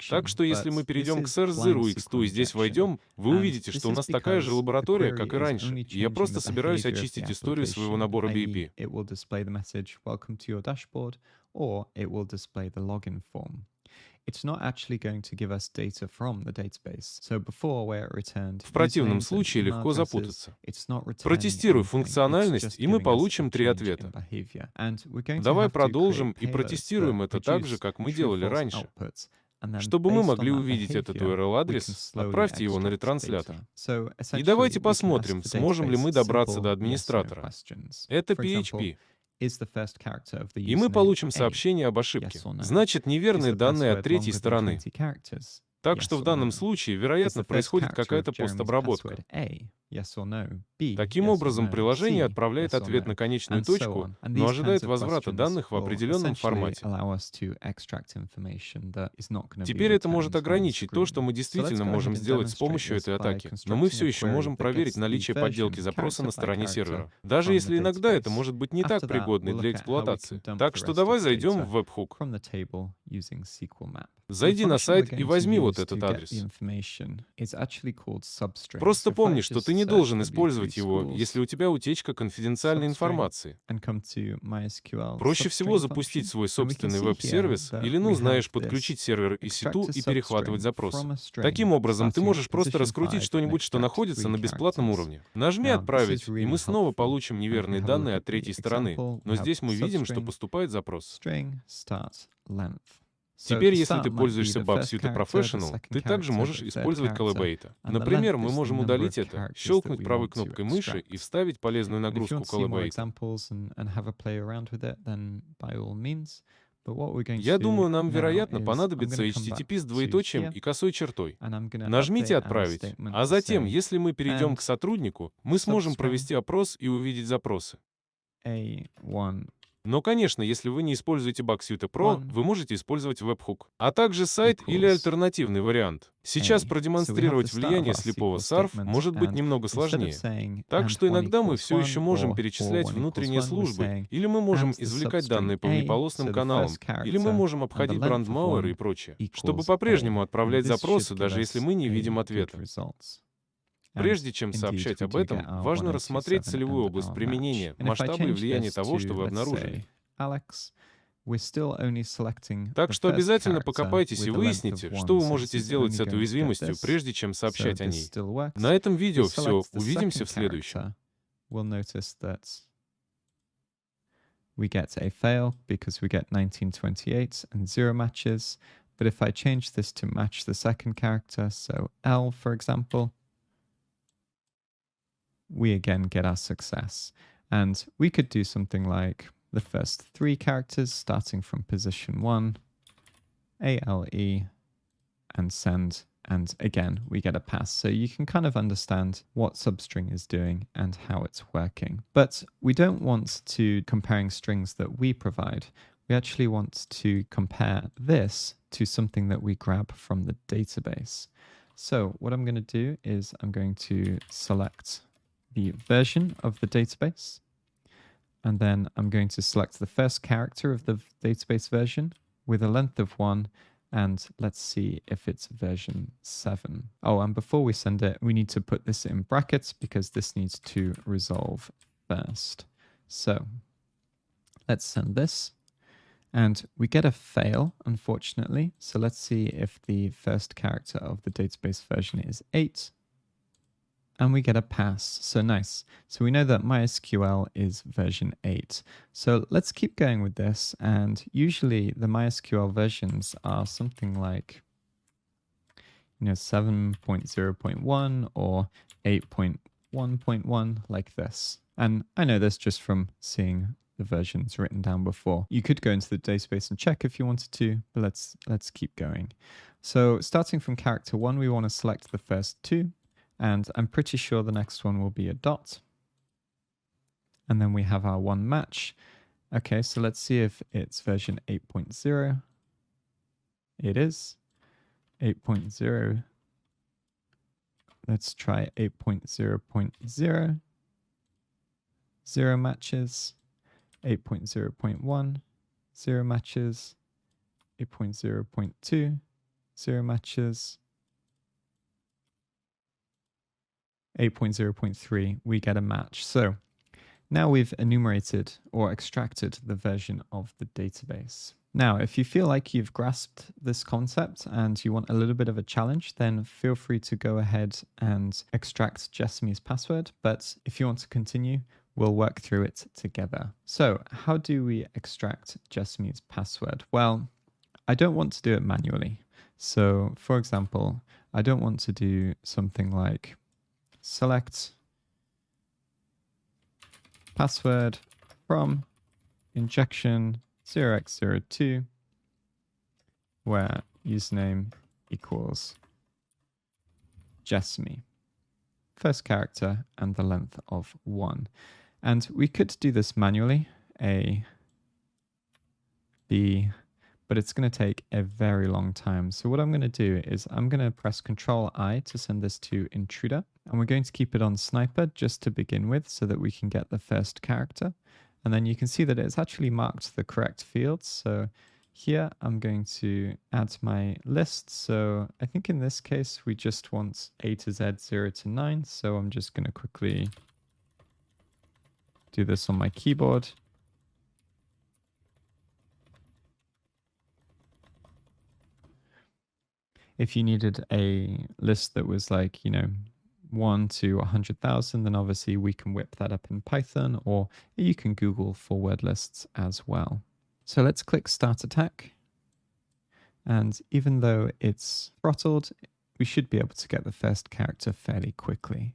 Так что если мы перейдем к SR0x, и здесь войдем, вы увидите, что у нас такая же лаборатория, как и раньше, и я просто собираюсь очистить историю своего набора BIP. В противном случае легко запутаться. Протестируй функциональность, и мы получим 3 ответа. Давай продолжим и протестируем это так же, как мы делали раньше. Чтобы мы могли увидеть этот URL-адрес, отправьте его на ретранслятор. И давайте посмотрим, сможем ли мы добраться до администратора. Это PHP. И мы получим сообщение об ошибке. Значит, неверные данные от третьей стороны. Так что в данном случае, вероятно, происходит какая-то постобработка. Таким образом, приложение отправляет ответ на конечную точку, но ожидает возврата данных в определенном формате. Теперь это может ограничить то, что мы действительно можем сделать с помощью этой атаки, но мы все еще можем проверить наличие подделки запроса на стороне сервера, даже если иногда это может быть не так пригодно для эксплуатации. Так что давай зайдем в веб-хук. Зайди на сайт и возьми вот этот адрес. Просто помни, что ты не должен использовать его, если у тебя утечка конфиденциальной информации. Проще всего запустить свой собственный веб-сервис или, знаешь, подключить сервер EC2 и перехватывать запросы. Таким образом, ты можешь просто раскрутить что-нибудь, что находится на бесплатном уровне. Нажми «Отправить», и мы снова получим неверные данные от третьей стороны. Но здесь мы видим, что поступает запрос. Теперь, если ты пользуешься Bugsuite Professional, ты также можешь использовать Collaborate. Например, мы можем удалить это, щелкнуть правой кнопкой мыши и вставить полезную нагрузку Collaborate. Я думаю, нам, вероятно, понадобится HTTP с двоеточием и косой чертой. Нажмите «Отправить», а затем, если мы перейдем к сотруднику, мы сможем провести опрос и увидеть запросы. Но, конечно, если вы не используете Bugsuite Pro, вы можете использовать веб-хук, а также сайт или альтернативный вариант. Сейчас продемонстрировать влияние слепого SARF может быть немного сложнее. Так что иногда мы все еще можем перечислять внутренние службы, или мы можем извлекать данные по внеполосным каналам, или мы можем обходить брандмауэр и прочее, чтобы по-прежнему отправлять запросы, даже если мы не видим ответа. Прежде чем сообщать об этом, важно рассмотреть целевую область применения, масштабы и влияние того, что вы обнаружили. Так что обязательно покопайтесь и выясните, что вы можете сделать с этой уязвимостью, прежде чем сообщать о ней. На этом видео все. Увидимся в следующем. We get a fail because we get 1928 and 0 matches. But if I change this to match the second character, so L, for example, we again get our success. And we could do something like the first 3 characters starting from position 1, ALE, and send. And again, we get a pass. So you can kind of understand what substring is doing and how it's working. But we don't want to comparing strings that we provide. We actually want to compare this to something that we grab from the database. So what I'm going to do is I'm going to select the version of the database. And then I'm going to select the first character of the database version with a length of 1. And let's see if it's version 7. Oh, and before we send it, we need to put this in brackets because this needs to resolve first. So let's send this. And we get a fail, unfortunately. So let's see if the first character of the database version is 8. And we get a pass. So nice. So we know that MySQL is version 8. So let's keep going with this. And usually the MySQL versions are something like, 7.0.1 or 8.1.1 like this. And I know this just from seeing the versions written down before. You could go into the database and check if you wanted to, but let's keep going. So starting from character 1, we want to select the first 2. And I'm pretty sure the next one will be a dot. And then we have our 1 match. Okay, so let's see if it's version 8.0. It is 8.0. Let's try 8.0.0. 0 matches. 8.0.1. 0 matches. 8.0.2, 0 matches. 8.0.3, we get a match. So now we've enumerated or extracted the version of the database. Now, if you feel like you've grasped this concept and you want a little bit of a challenge, then feel free to go ahead and extract Jessamy's password. But if you want to continue, we'll work through it together. So how do we extract Jessamy's password? Well, I don't want to do it manually. So for example, I don't want to do something like select password from injection 0x02 where username equals Jessamy. First character and the length of 1. And we could do this manually, A, B, but it's going to take a very long time. So what I'm going to do is I'm going to press Control I to send this to Intruder. And we're going to keep it on Sniper just to begin with so that we can get the first character. And then you can see that it's actually marked the correct fields. So here I'm going to add my list. So I think in this case, we just want A to Z 0 to 9. So I'm just going to quickly do this on my keyboard. If you needed a list that was like, 1 to 100,000, then obviously we can whip that up in Python, or you can Google for word lists as well. So let's click Start Attack. And even though it's throttled, we should be able to get the first character fairly quickly.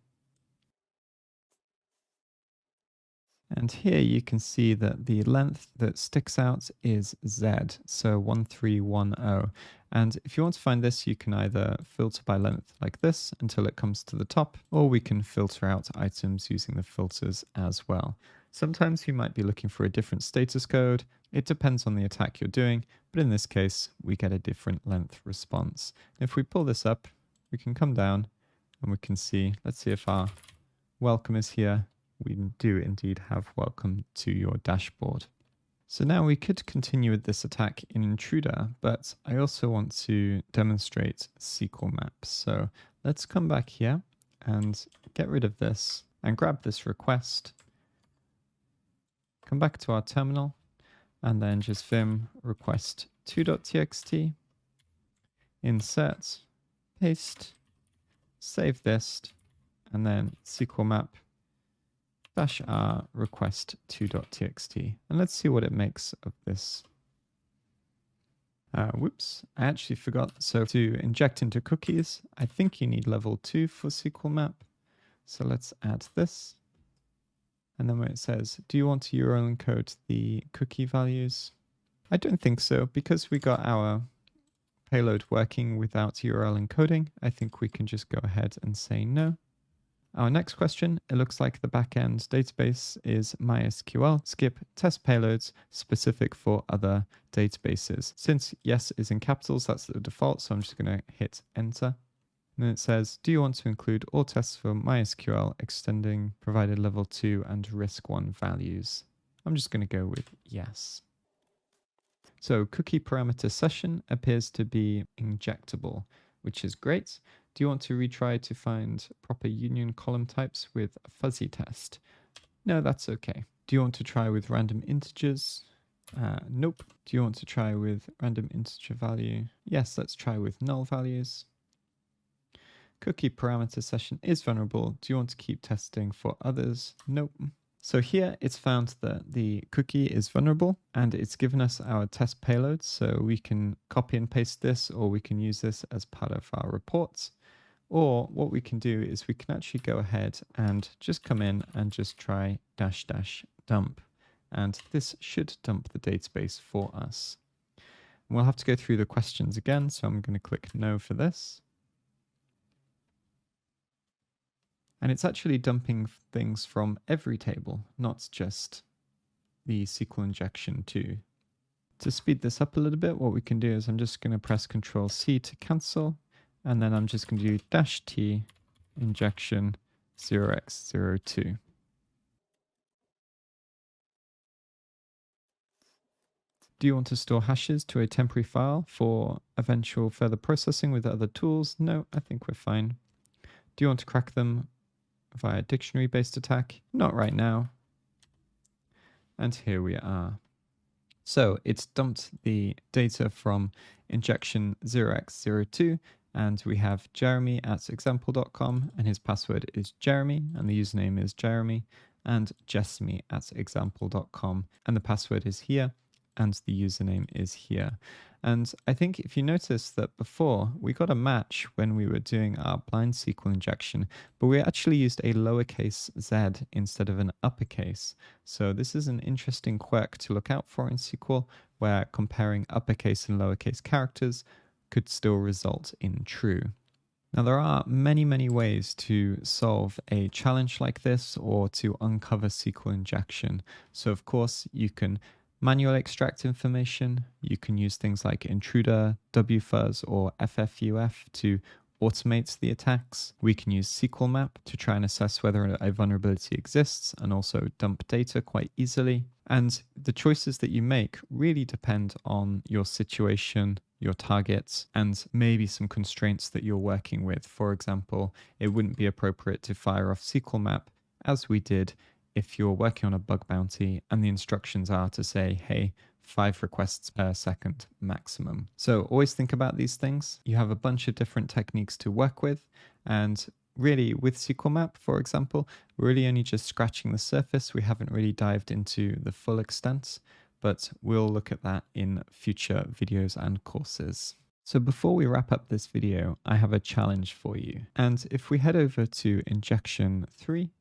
And here you can see that the length that sticks out is Z, so 1310. And if you want to find this, you can either filter by length like this until it comes to the top, or we can filter out items using the filters as well. Sometimes you might be looking for a different status code. It depends on the attack you're doing, but in this case, we get a different length response. And if we pull this up, we can come down and we can see, let's see if our welcome is here. We do indeed have welcome to your dashboard. So now we could continue with this attack in Intruder, but I also want to demonstrate SQL maps. So let's come back here and get rid of this and grab this request. Come back to our terminal and then just vim request2.txt, insert, paste, save this, and then SQL map -r request2.txt. And let's see what it makes of this. Whoops, I actually forgot. So to inject into cookies, I think you need level 2 for SQL map. So let's add this. And then when it says, do you want to URL encode the cookie values? I don't think so, because we got our payload working without URL encoding. I think we can just go ahead and say no. Our next question, it looks like the backend database is MySQL, skip test payloads specific for other databases. Since yes is in capitals, that's the default, so I'm just going to hit enter. And then it says, do you want to include all tests for MySQL extending provided level 2 and risk 1 values? I'm just going to go with yes. So cookie parameter session appears to be injectable, which is great. Do you want to retry to find proper union column types with a fuzzy test? No, that's okay. Do you want to try with random integers? Nope. Do you want to try with random integer value? Yes, let's try with null values. Cookie parameter session is vulnerable. Do you want to keep testing for others? Nope. So here it's found that the cookie is vulnerable and it's given us our test payload. So we can copy and paste this, or we can use this as part of our reports. Or what we can do is we can actually go ahead and just come in and just try --dump. And this should dump the database for us. And we'll have to go through the questions again. So I'm going to click no for this. And it's actually dumping things from every table, not just the SQL injection too. To speed this up a little bit, what we can do is I'm just going to press Control-C to cancel. And then I'm just going to do -t injection 0x02. Do you want to store hashes to a temporary file for eventual further processing with other tools? No, I think we're fine. Do you want to crack them via dictionary-based attack? Not right now. And here we are. So it's dumped the data from injection 0x02, and we have Jeremy at example.com, and his password is Jeremy, and the username is Jeremy, and Jessamy at example.com, and the password is here, and the username is here. And I think if you notice that before, we got a match when we were doing our blind SQL injection, but we actually used a lowercase z instead of an uppercase. So this is an interesting quirk to look out for in SQL, where comparing uppercase and lowercase characters could still result in true. Now, there are many, many ways to solve a challenge like this or to uncover SQL injection. So, of course, you can manually extract information. You can use things like intruder, wfuzz, or ffuf to automate the attacks. We can use SQL map to try and assess whether a vulnerability exists and also dump data quite easily. And the choices that you make really depend on your situation, your targets, and maybe some constraints that you're working with. For example, it wouldn't be appropriate to fire off SQL map as we did if you're working on a bug bounty and the instructions are to say, hey, 5 requests per second maximum. So always think about these things. You have a bunch of different techniques to work with. And really with SQL map, for example, we're really only just scratching the surface. We haven't really dived into the full extent, but we'll look at that in future videos and courses. So before we wrap up this video, I have a challenge for you. And if we head over to injection 3,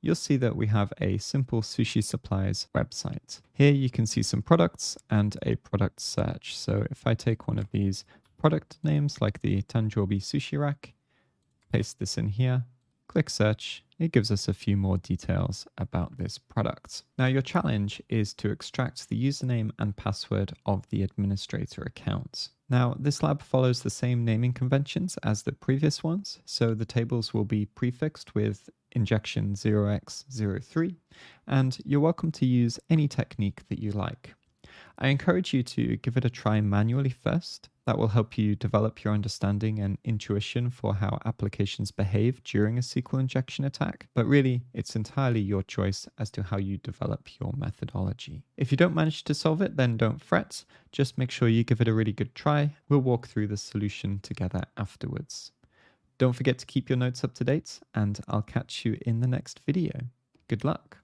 you'll see that we have a simple sushi supplies website. Here you can see some products and a product search. So if I take one of these product names like the Tanjobi sushi rack, paste this in here, click search, it gives us a few more details about this product. Now your challenge is to extract the username and password of the administrator account. Now this lab follows the same naming conventions as the previous ones, so the tables will be prefixed with injection 0x03, and you're welcome to use any technique that you like. I encourage you to give it a try manually first. That will help you develop your understanding and intuition for how applications behave during a SQL injection attack, but really it's entirely your choice as to how you develop your methodology. If you don't manage to solve it, then don't fret. Just make sure you give it a really good try. We'll walk through the solution together afterwards. Don't forget to keep your notes up to date, and I'll catch you in the next video. Good luck.